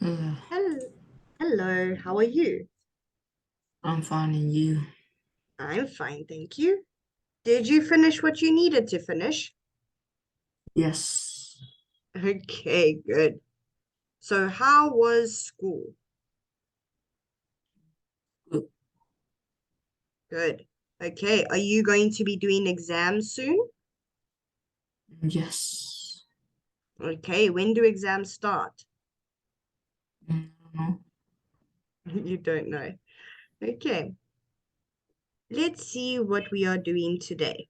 Uh, Hello, hello, how are you? I'm finding you. I'm fine, thank you. Did you finish what you needed to finish? Yes. Okay, good. So, how was school? Good. Good. Okay, are you going to be doing exams soon? Yes. Okay, when do exams start? No. You don't know. Okay, let's see what we are doing today.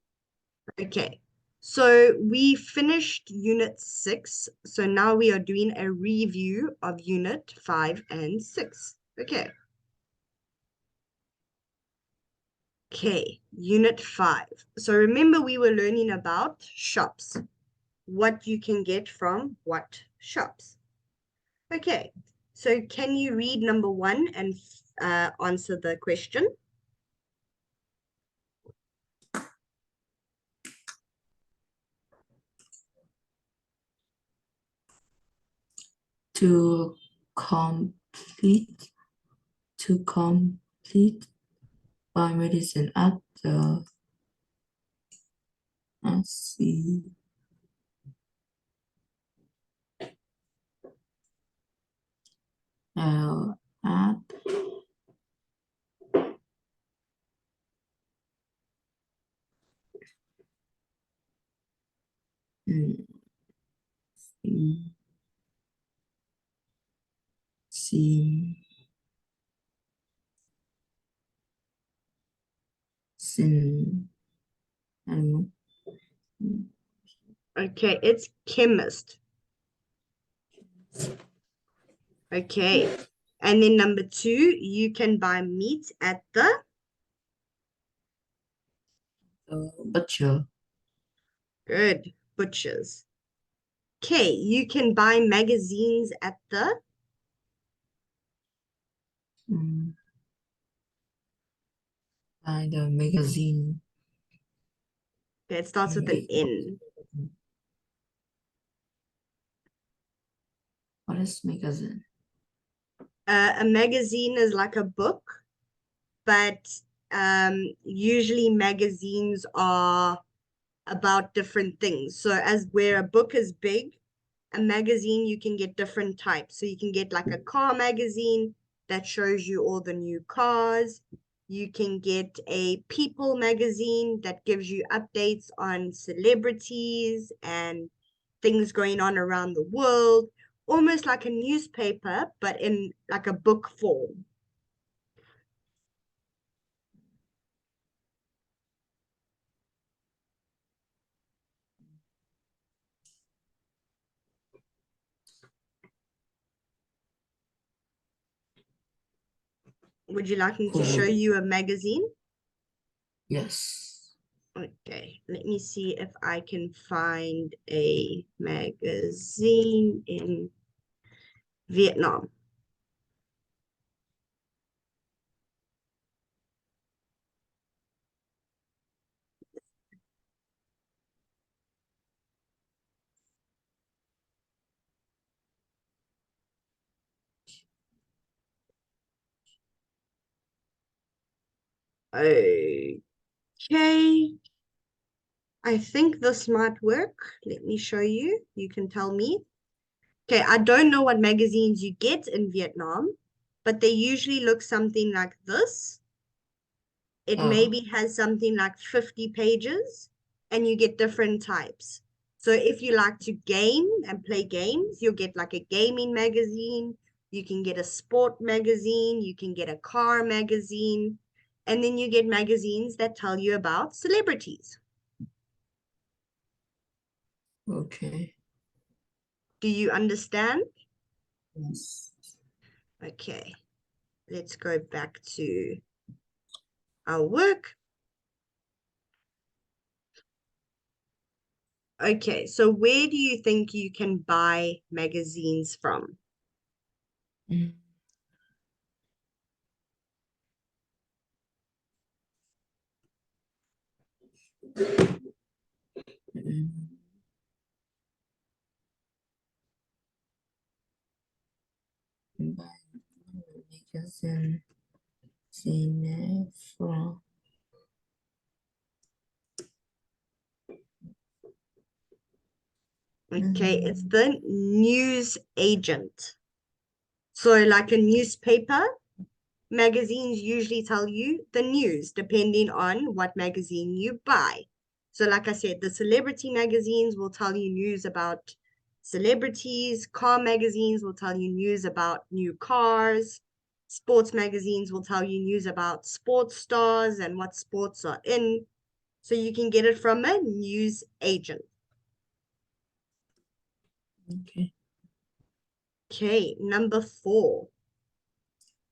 Okay, so we finished Unit 6, so now we are doing a review of Unit 5 and 6. Okay. Okay, Unit 5. So remember we were learning about shops, what you can get from what shops. Okay, so can you read number 1 and answer the question? To complete to complete buy medicine at the let's see at mm, see see sin I don't know. Okay, it's chemist. Okay, and then number 2, you can buy meat at the Butcher. good butchers. Okay, you can buy magazines at the Mm, Buy the magazine. okay, it starts with an Wait, N. what is magazine? A magazine is like a book, but usually magazines are about different things. So as where a book is big, a magazine you can get different types. So you can get like a car magazine that shows you all the new cars. You can get a people magazine that gives you updates on celebrities and things going on around the world, almost like a newspaper, but in like a book form. Would you like me to show Oh, you a magazine? yes. Okay, let me see if I can find a magazine in Vietnam. Okay, I think this might work. Let me show you. You can tell me. Okay, I don't know what magazines you get in Vietnam, but they usually look something like this. It Oh, maybe has something like 50 pages, and you get different types. So if you like to game and play games, you'll get like a gaming magazine. You can get a sport magazine. You can get a car magazine. And then you get magazines that tell you about celebrities. okay. Do you understand? Yes. Okay, let's go back to our work. Okay, so where do you think you can buy magazines from? Mm, mm, buy magazine scene from Okay, it's the news agent. So like a newspaper, magazines usually tell you the news depending on what magazine you buy. So like I said, the celebrity magazines will tell you news about celebrities, car magazines will tell you news about new cars, sports magazines will tell you news about sports stars and what sports are in. So you can get it from a news agent. okay. Okay, number 4.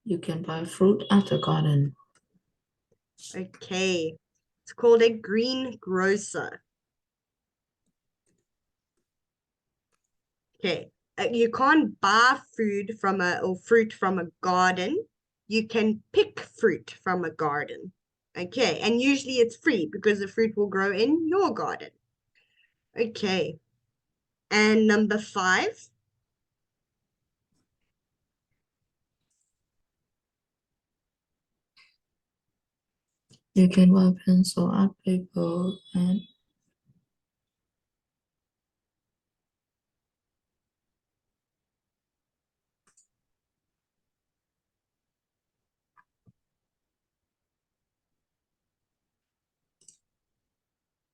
You can buy fruit at the garden. Okay, it's called a greengrocer. Okay, you can't buy food from or fruit from a garden. You can pick fruit from a garden. Okay, and usually it's free because the fruit will grow in your garden. Okay, and number 5. You can buy pencil, art paper, and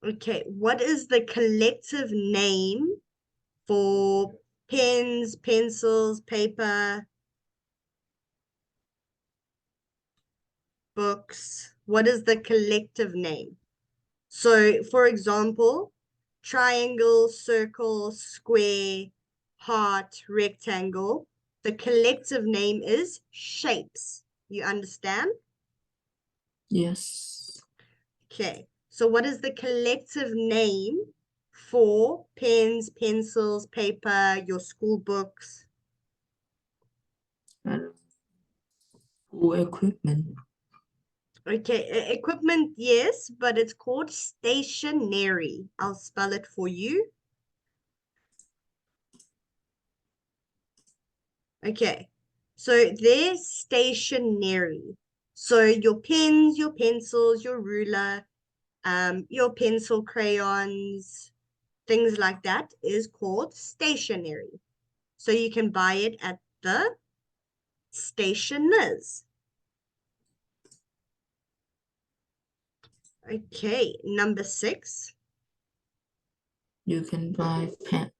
Okay, what is the collective name for pens, pencils, paper, books? What is the collective name? So, for example, triangle, circle, square, heart, rectangle. The collective name is shapes. You understand? yes, Okay. So, what is the collective name for pens, pencils, paper, your school books? and school equipment. Okay, equipment, yes, but it's called stationery. I'll spell it for you. Okay, so they're stationary. So your pens, your pencils, your ruler, your pencil crayons, things like that is called stationery. So you can buy it at the stationers. Okay, number 6. You can buy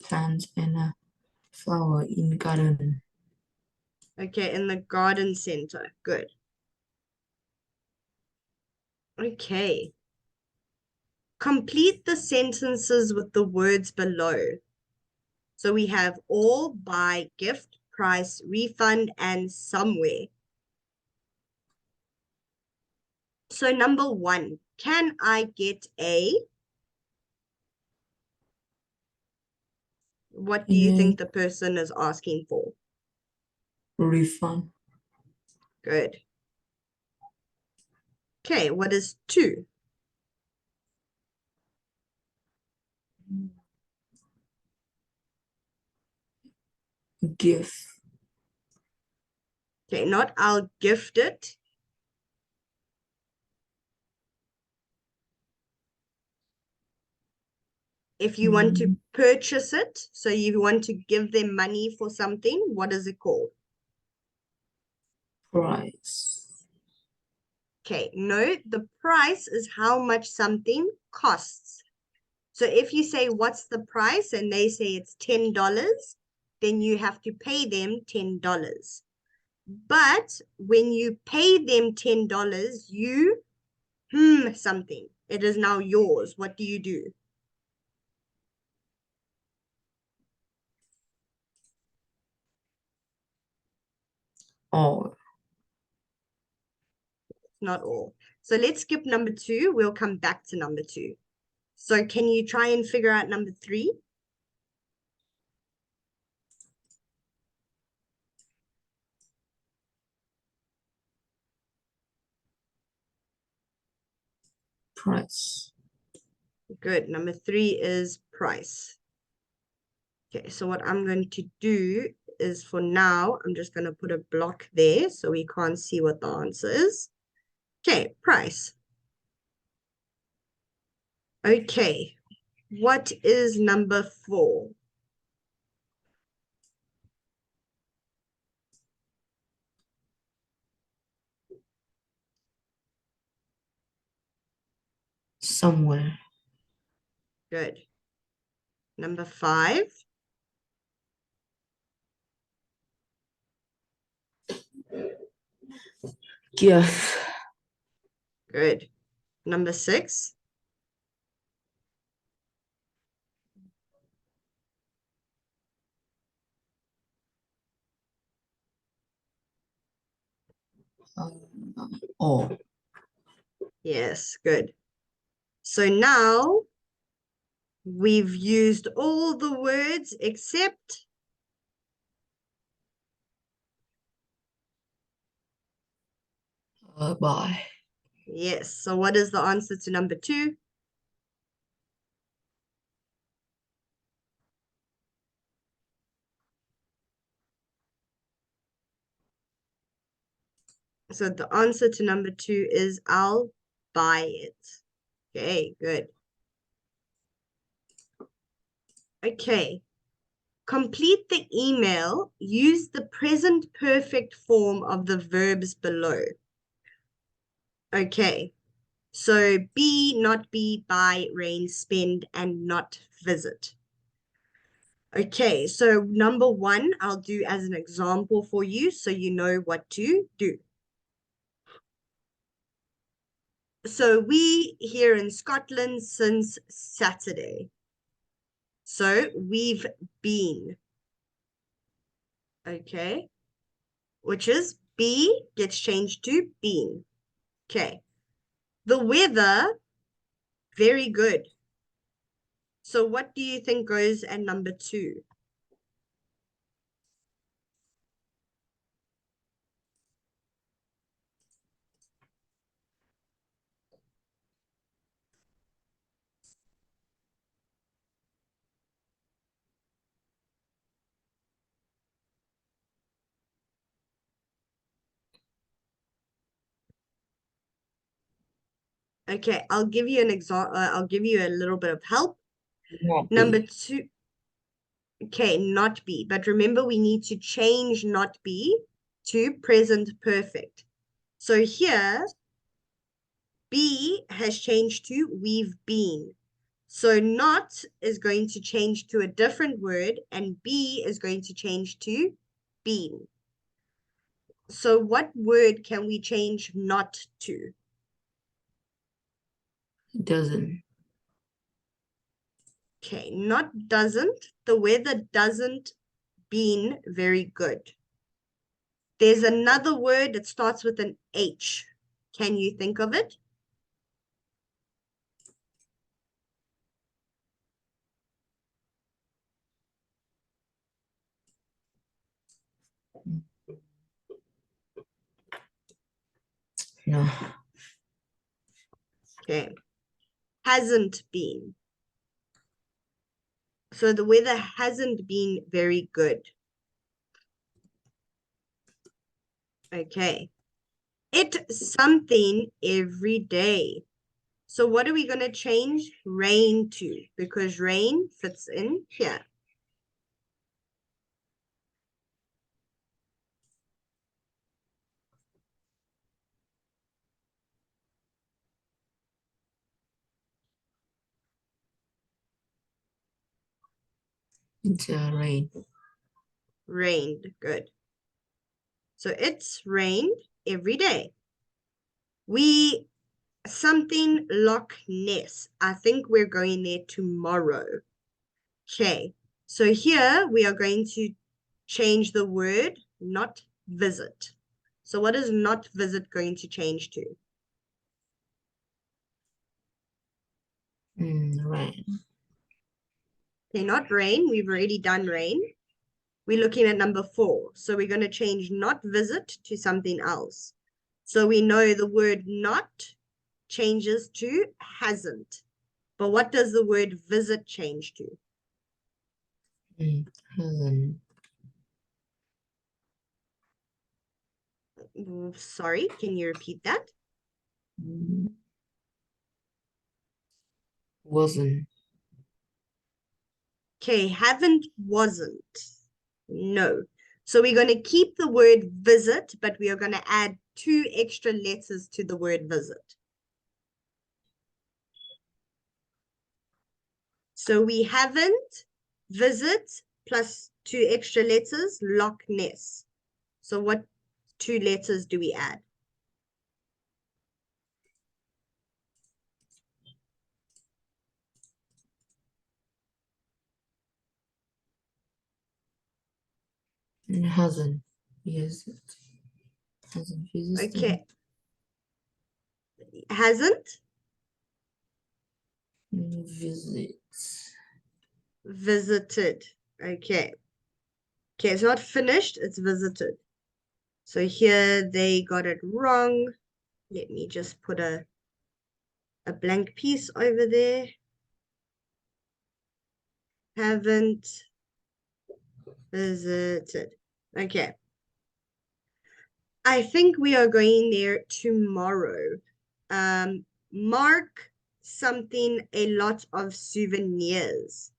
plants and a flower in garden. Okay, in the garden center. Good. Okay. Complete the sentences with the words below. So we have all, buy, gift, price, refund, and somewhere. So number 1, can I get a, what do you Yeah, think the person is asking for? refund, Good. Okay, what is 2? gift, Okay, not I'll gift it. If you want to mm, purchase it, so you want to give them money for something, what is it called? price, Okay, no, the price is how much something costs. So if you say, what's the price? And they say it's $10, then you have to pay them $10. But when you pay them $10, you something. It is now yours. What do you do? all, Not all. So let's skip number 2. We'll come back to number 2. So can you try and figure out number 3? price. Good. Number 3 is price. Okay, so what I'm going to do is for now, I'm just going to put a block there so we can't see what the answer is. Okay, price. Okay, what is number 4? Somewhere. Good. Number 5. Give. Good. Number 6. Oh. Yes, good. So now we've used all the words except By. yes. So what is the answer to number 2? So the answer to number 2 is I'll buy it. Okay, good. Okay. Complete the email. Use the present perfect form of the verbs below. Okay. So be, not be, buy, reign, spend, and not visit. Okay, so number 1, I'll do as an example for you so you know what to do. So we here in Scotland since Saturday. So we've been. Okay, which is be gets changed to been. Okay, the weather, very good. So what do you think goes at number 2? Okay, I'll give you an example. I'll give you a little bit of help. Not Number be. 2, okay, not be. But remember, we need to change not be to present perfect. So here, be has changed to we've been. So not is going to change to a different word, and be is going to change to been. So what word can we change not to? It doesn't. Okay, not doesn't. The weather doesn't been very good. There's another word that starts with an H. Can you think of it? No. Okay, hasn't been. So the weather hasn't been very good. Okay, it's something every day. So what are we going to change rain to? Because rain fits in here. It's rain. Rained. Good. So it's rained every day. We something Loch Ness. I think we're going there tomorrow. Okay. So here we are going to change the word not visit. So what is not visit going to change to? Rain. Okay, not rain. We've already done rain. We're looking at number 4. So we're going to change not visit to something else. So we know the word not changes to hasn't. But what does the word visit change to? Hasn't. Sorry, can you repeat that? Mm, wasn't. Okay, haven't, wasn't. No. So we're going to keep the word visit, but we are going to add 2 extra letters to the word visit. So we haven't, visit, plus 2 extra letters, Loch Ness. So what 2 letters do we add? And hasn't. Yes, it hasn't visited. Okay, hasn't, Visits. visited. Okay. Okay, it's not finished, it's visited. So here they got it wrong. Let me just put a blank piece over there. Haven't visited. Okay. I think we are going there tomorrow. Mark something, a lot of souvenirs.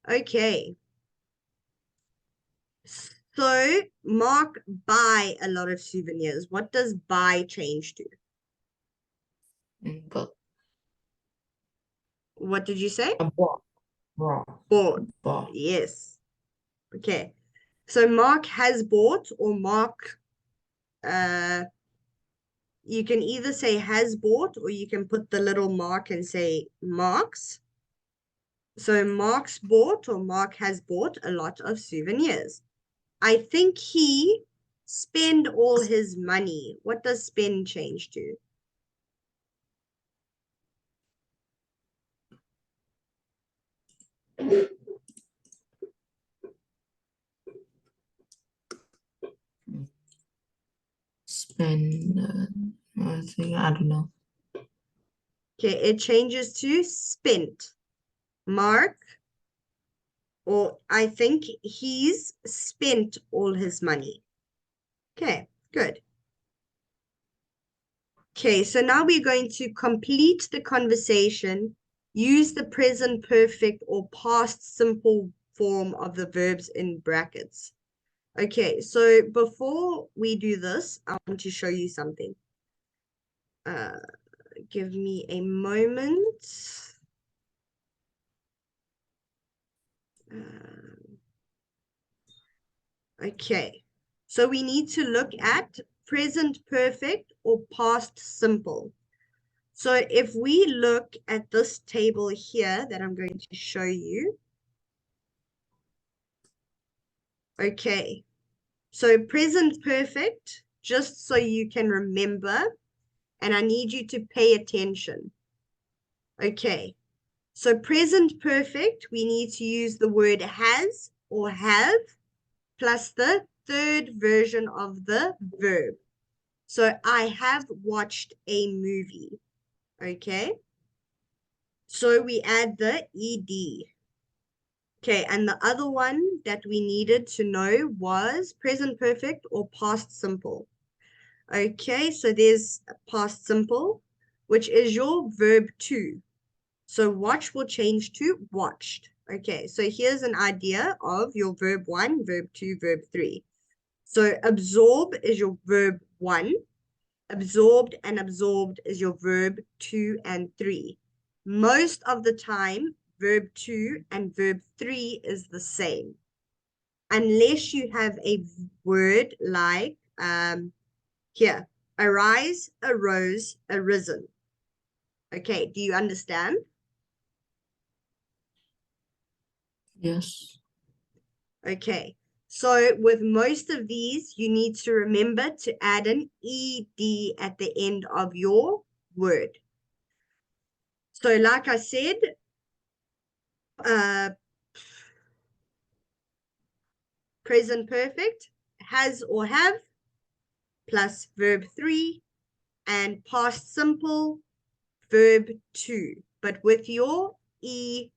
Okay. So Mark buy a lot of souvenirs. What does buy change to? But What did you say? a bought. Bought. Bought. Bought. Yes. Okay. So Mark has bought or Mark, you can either say has bought or you can put the little mark and say Mark's. So Mark's bought or Mark has bought a lot of souvenirs. I think he spend all his money. What does spend change to? Spend. I don't know. Okay, it changes to spent. Mark, or I think he's spent all his money. Okay, good. Okay, so now we're going to complete the conversation. Use the present perfect or past simple form of the verbs in brackets. Okay, so before we do this, I want to show you something. Give me a moment. Okay, so we need to look at present perfect or past simple. So if we look at this table here that I'm going to show you, okay, so present perfect, just so you can remember, and I need you to pay attention. Okay, so present perfect, we need to use the word has or have plus the third version of the verb. So I have watched a movie. Okay, so we add the ed. Okay, and the other one that we needed to know was present perfect or past simple. Okay, so there's past simple, which is your verb to. So watch will change to watched. Okay, so here's an idea of your verb 1, verb 2, verb 3. So absorb is your verb 1. Absorbed and absorbed is your verb 2 and 3. Most of the time, verb 2 and verb 3 is the same. Unless you have a word like here, arise, arose, arisen. Okay, do you understand? Yes. Okay, so with most of these, you need to remember to add an ed at the end of your word. So like I said, present perfect, has or have, plus verb 3, and past simple, verb 2, but with your ed.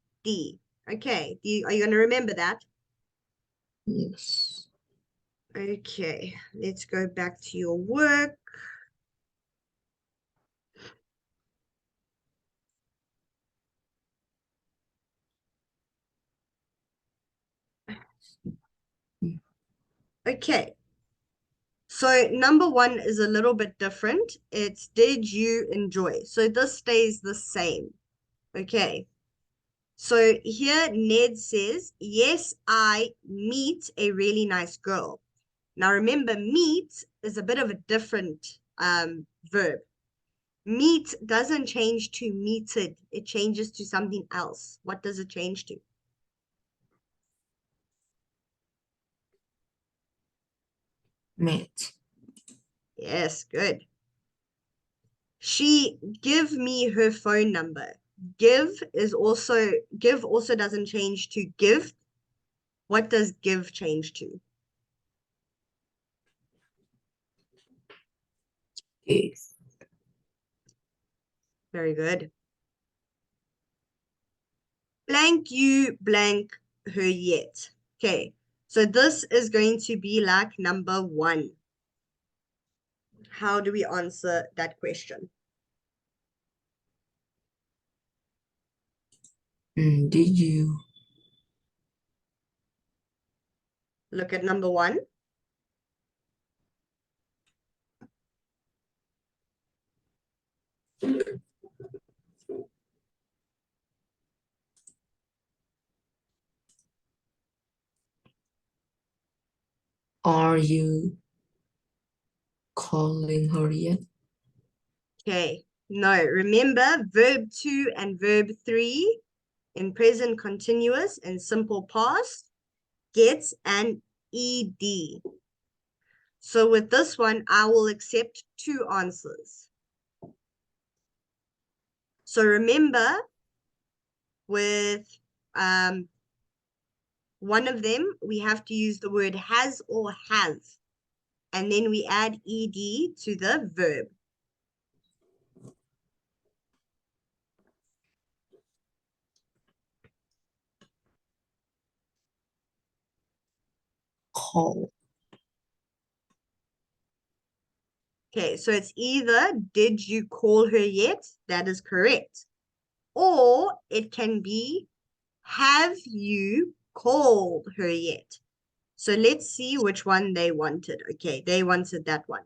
Okay, are you going to remember that? Yes. Okay, let's go back to your work. Okay, so number one is a little bit different. It's did you enjoy? So this stays the same. Okay, so here Ned says, yes, I meet a really nice girl. Now remember, meet is a bit of a different verb. Meet doesn't change to meted. It changes to something else. What does it change to? Met. Yes, good. She give me her phone number. Give also doesn't change to give. What does give change to? Give. Very good. Blank you blank her yet. Okay, so this is going to be like number one. How do we answer that question? Did you? Look at number one. Are you calling her yet? Okay, no, remember verb 2 and verb 3 in present continuous and simple past gets an ed. So with this one, I will accept two answers. So remember, with one of them, we have to use the word has or have, and then we add ed to the verb. Call. Okay, so it's either did you call her yet? That is correct. Or it can be have you called her yet? So let's see which one they wanted. Okay, they wanted that one.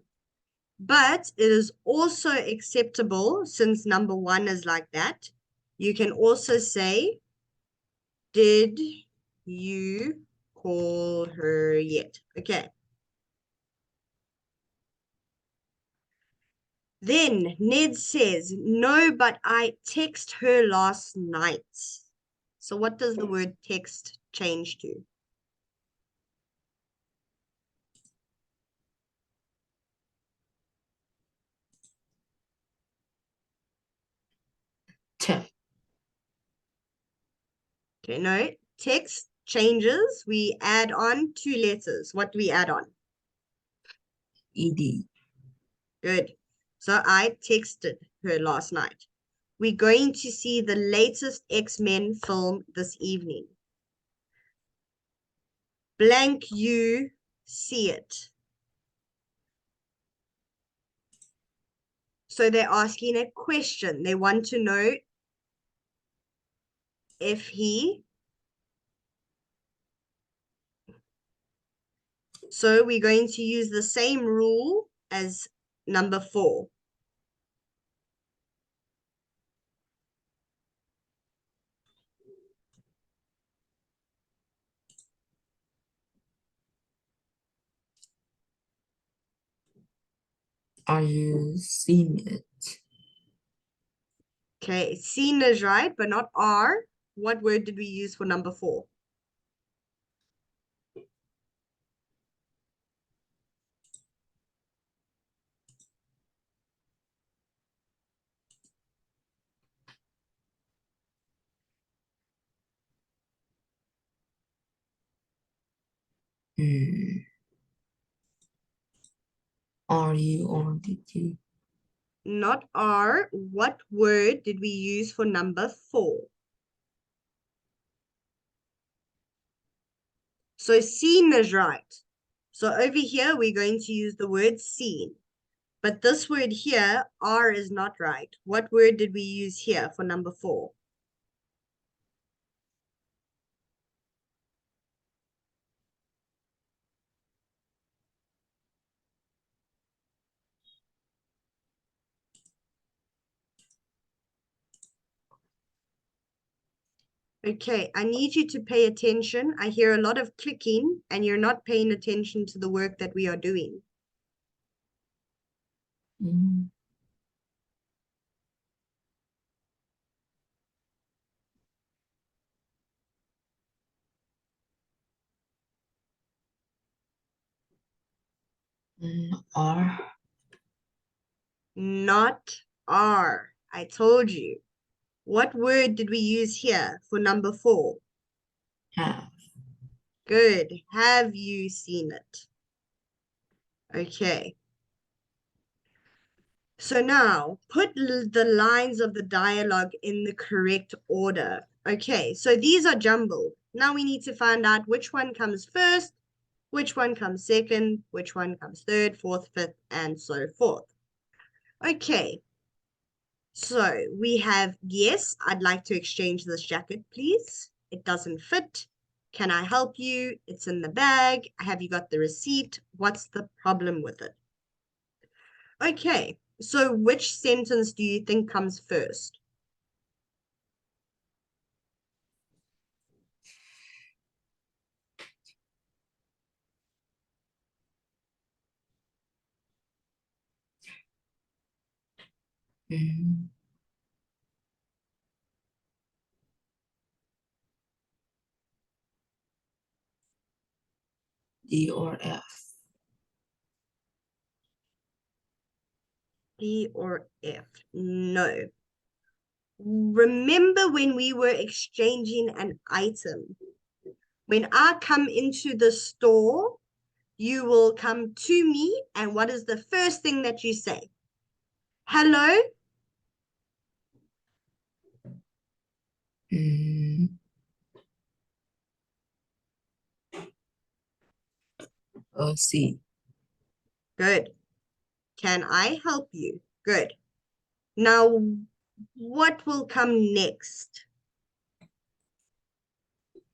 But it is also acceptable, since number one is like that. You can also say, did you call her yet? Okay. Then Ned says, no, but I text her last night. So what does the word text change to? Tap. Okay, no, text changes. We add on two letters. What do we add on? Ed. Good. So I texted her last night. We're going to see the latest X-Men film this evening. Blank you see it. So they're asking a question. They want to know if he. So we're going to use the same rule as number 4. Are you seeing it? Okay, seen is right, but not are. What word did we use for number 4? Are you or did you? Not are. What word did we use for number 4? So seen is right. So over here, we're going to use the word seen. But this word here, R, is not right. What word did we use here for number 4? Okay, I need you to pay attention. I hear a lot of clicking and you're not paying attention to the work that we are doing. Mm. R. Not R. I told you. What word did we use here for number 4? Have. Good. Have you seen it? Okay. So now put the lines of the dialogue in the correct order. Okay, so these are jumbled. Now we need to find out which one comes first, which one comes second, which one comes third, fourth, fifth, and so forth. Okay, so we have, yes, I'd like to exchange this jacket, please. It doesn't fit. Can I help you? It's in the bag. Have you got the receipt? What's the problem with it? Okay, so which sentence do you think comes first? Mm. D or F. D or F? No. Remember when we were exchanging an item? When I come into the store, you will come to me, and what is the first thing that you say? Hello? Mm. C. Good. Can I help you? Good. Now, what will come next?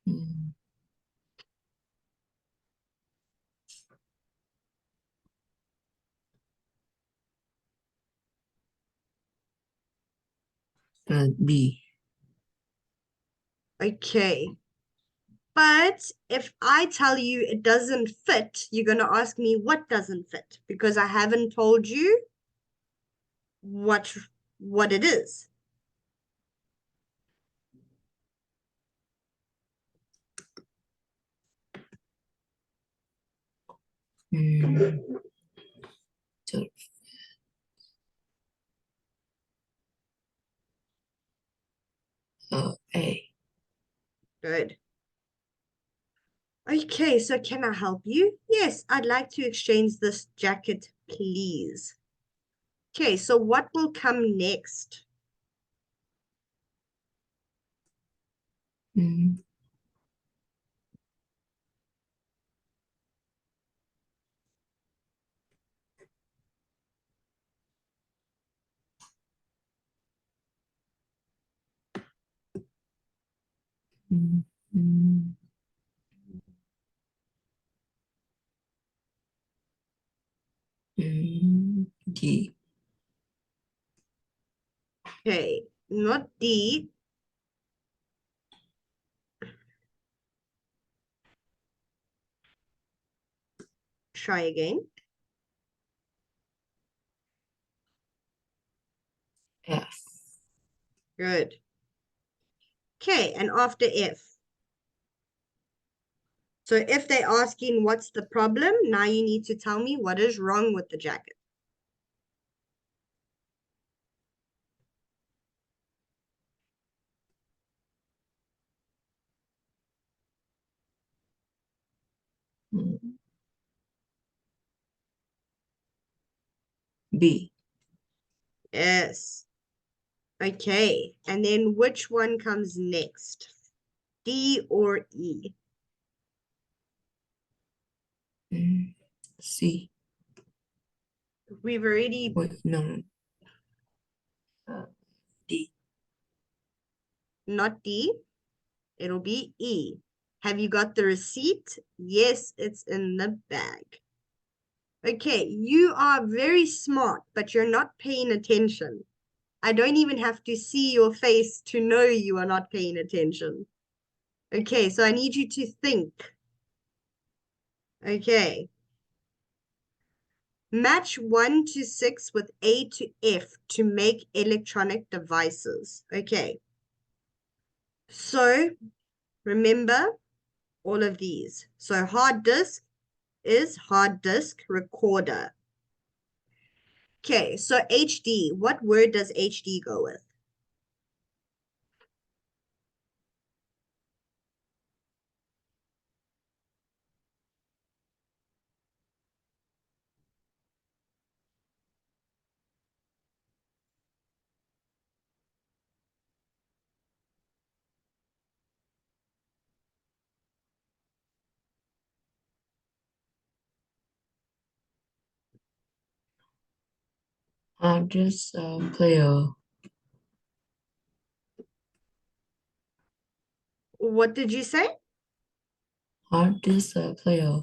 Mm. B. Okay. But if I tell you it doesn't fit, you're going to ask me what doesn't fit because I haven't told you what what it is. Mm. A. Good. Okay, so can I help you? Yes, I'd like to exchange this jacket, please. Okay, so what will come next? Mm. Mm. Mm. D. Okay, not D. Try again. F. Good. Okay, and after F. So if they're asking what's the problem, now you need to tell me what is wrong with the jacket. Mm. B. Yes. Okay, and then which one comes next? D or E? Mm. C. We've already, Wait, no. D. not D, it'll be E. Have you got the receipt? Yes, it's in the bag. Okay, you are very smart, but you're not paying attention. I don't even have to see your face to know you are not paying attention. Okay, so I need you to think. Okay. Match 1 to 6 with A to F to make electronic devices. Okay. So remember all of these. So hard disk is hard disk recorder. Okay, so HD, what word does HD go with? Hard disk player. What did you say? Hard disk player.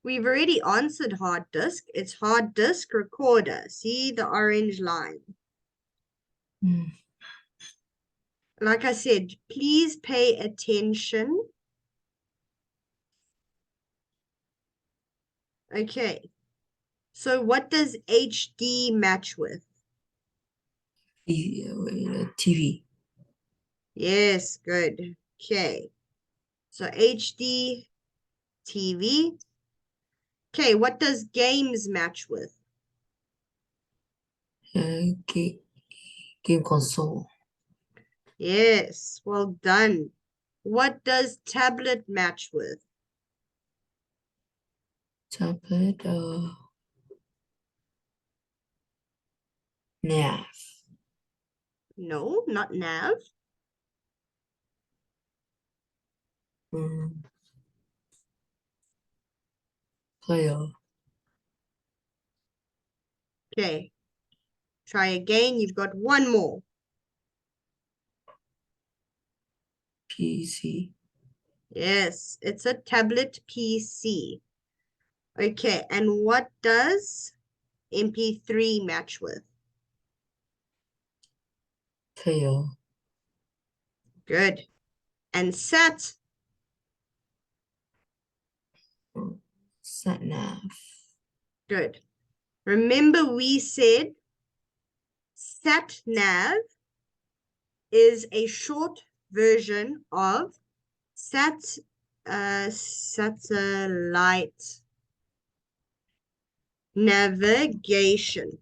We've already answered hard disk. It's hard disk recorder. See the orange line. Mm. Like I said, please pay attention. Okay. So what does HD match with? TV. Yes, good. Okay. So HD TV. Okay, what does games match with? Game, game console. Yes, well done. What does tablet match with? Tablet. Nav. No, not nav. Mm. Player. Okay, try again. You've got one more. PC. Yes, it's a tablet PC. Okay, and what does MP3 match with? Player. Good. And SAT, Sat nav. good. Remember we said sat nav is a short version of satellite navigation.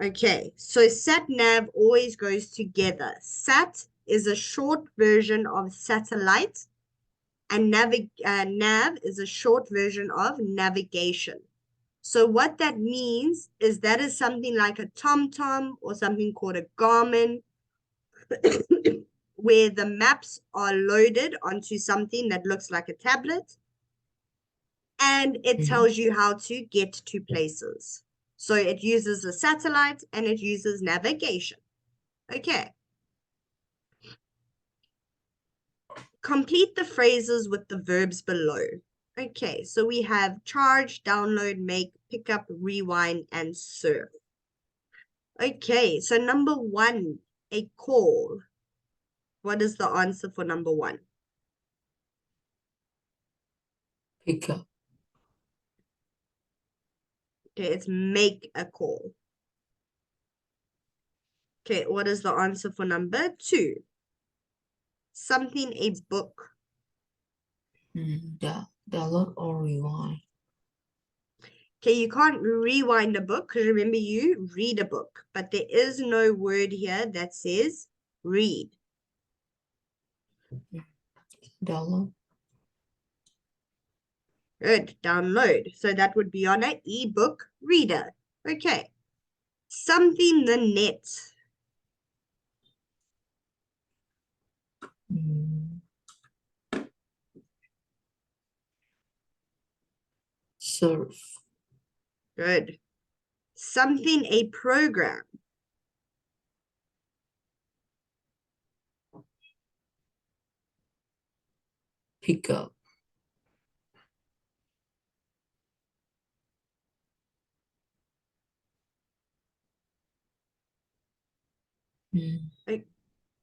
Okay, so sat nav always goes together. Sat is a short version of satellite, and nav is a short version of navigation. So what that means is that is something like a TomTom or something called a Garmin, where the maps are loaded onto something that looks like a tablet, and it tells you how to get to places. So it uses a satellite and it uses navigation. Okay. Complete the phrases with the verbs below. Okay, so we have charge, download, make, pick up, rewind, and surf. Okay, so number one, a call. What is the answer for number one? Pick up. Okay, it's make a call. Okay, what is the answer for number two? Something a book. Download or rewind. Okay, you can't rewind a book because remember you read a book, but there is no word here that says read. Download. Good, download. So that would be on an ebook reader. Okay, something the net. Mm. Surf. Good. Something a program. Pick up. Mm.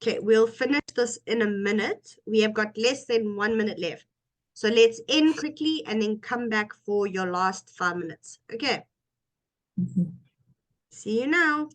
Okay, we'll finish this in a minute. We have got less than 1 minute left. So let's end quickly and then come back for your last 5 minutes. Okay, Mhm. see you now.